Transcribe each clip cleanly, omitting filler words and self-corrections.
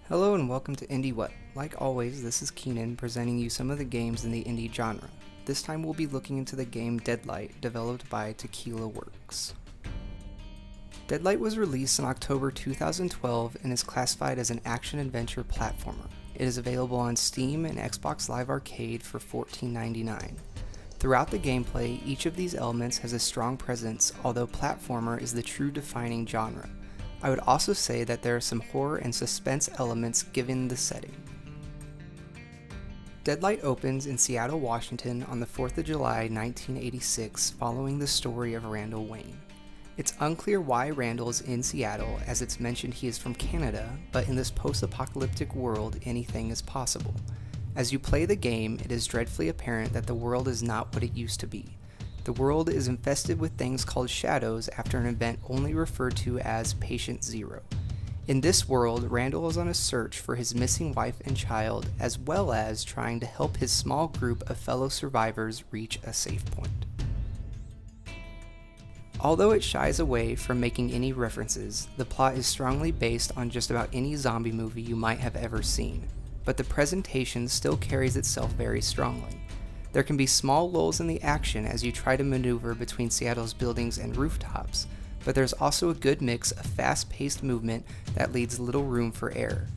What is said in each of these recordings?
Hello and welcome to IndieWhat. Like always, this is Keenan presenting you some of the games in the indie genre. This time we'll be looking into the game Deadlight, developed by TEQUILA Works. Deadlight was released in October 2012 and is classified as an action-adventure platformer. It is available on Steam and Xbox Live Arcade for $14.99. Throughout the gameplay, each of these elements has a strong presence, although platformer is the true defining genre. I would also say that there are some horror and suspense elements given the setting. Deadlight opens in Seattle, Washington on the 4th of July 1986 following the story of Randall Wayne. It's unclear why Randall is in Seattle, as it's mentioned he is from Canada, but in this post-apocalyptic world anything is possible. As you play the game, it is dreadfully apparent that the world is not what it used to be. The world is infested with things called shadows after an event only referred to as Patient Zero. In this world, Randall is on a search for his missing wife and child, as well as trying to help his small group of fellow survivors reach a safe point. Although it shies away from making any references, the plot is strongly based on just about any zombie movie you might have ever seen, but the presentation still carries itself very strongly. There can be small lulls in the action as you try to maneuver between Seattle's buildings and rooftops, but there's also a good mix of fast-paced movement that leaves little room for error.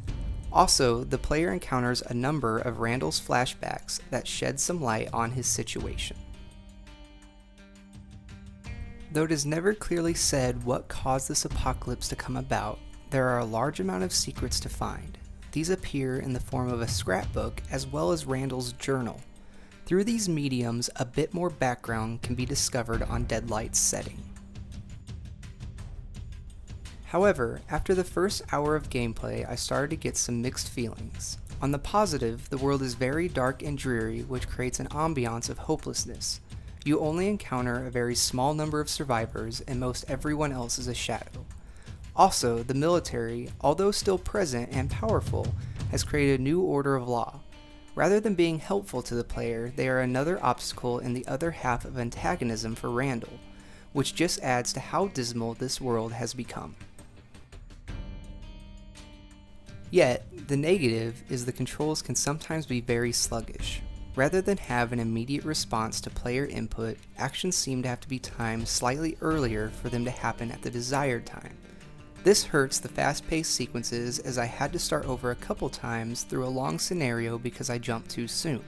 Also, the player encounters a number of Randall's flashbacks that shed some light on his situation. Though it is never clearly said what caused this apocalypse to come about, there are a large amount of secrets to find. These appear in the form of a scrapbook as well as Randall's journal. Through these mediums, a bit more background can be discovered on Deadlight's setting. However, after the first hour of gameplay, I started to get some mixed feelings. On the positive, the world is very dark and dreary, which creates an ambiance of hopelessness. You only encounter a very small number of survivors, and most everyone else is a shadow. Also, the military, although still present and powerful, has created a new order of law. Rather than being helpful to the player, they are another obstacle in the other half of antagonism for Randall, which just adds to how dismal this world has become. Yet, the negative is the controls can sometimes be very sluggish. Rather than have an immediate response to player input, actions seem to have to be timed slightly earlier for them to happen at the desired time. This hurts the fast-paced sequences as I had to start over a couple times through a long scenario because I jumped too soon.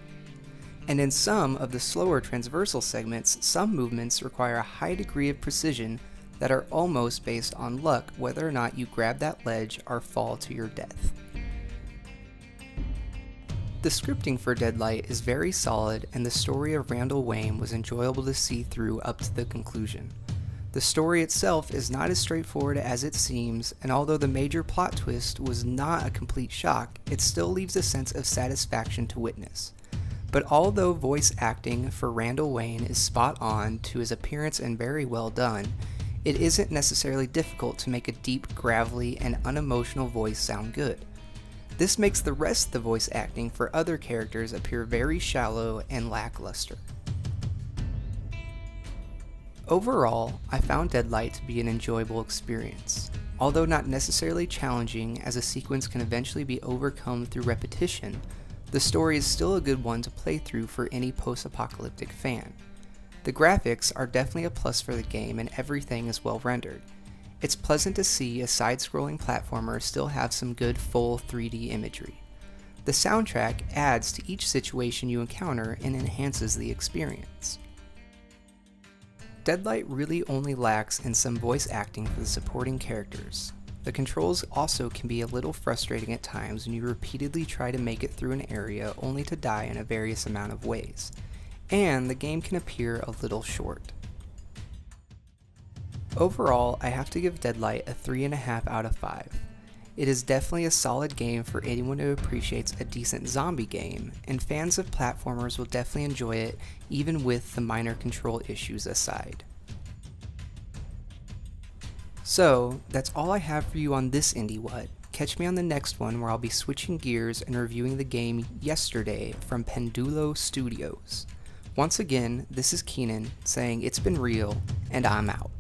And in some of the slower transversal segments, some movements require a high degree of precision that are almost based on luck whether or not you grab that ledge or fall to your death. The scripting for Deadlight is very solid, and the story of Randall Wayne was enjoyable to see through up to the conclusion. The story itself is not as straightforward as it seems, and although the major plot twist was not a complete shock, it still leaves a sense of satisfaction to witness. But although voice acting for Randall Wayne is spot on to his appearance and very well done, it isn't necessarily difficult to make a deep, gravelly, and unemotional voice sound good. This makes the rest of the voice acting for other characters appear very shallow and lackluster. Overall, I found Deadlight to be an enjoyable experience. Although not necessarily challenging, as a sequence can eventually be overcome through repetition, the story is still a good one to play through for any post-apocalyptic fan. The graphics are definitely a plus for the game, and everything is well rendered. It's pleasant to see a side-scrolling platformer still have some good full 3D imagery. The soundtrack adds to each situation you encounter and enhances the experience. Deadlight really only lacks in some voice acting for the supporting characters. The controls also can be a little frustrating at times when you repeatedly try to make it through an area only to die in a various amount of ways, and the game can appear a little short. Overall, I have to give Deadlight a 3.5 out of 5. It is definitely a solid game for anyone who appreciates a decent zombie game, and fans of platformers will definitely enjoy it even with the minor control issues aside. So, that's all I have for you on this IndieWhat. Catch me on the next one where I'll be switching gears and reviewing the game Yesterday from PENDULO Studios. Once again, this is Keenan saying it's been real, and I'm out.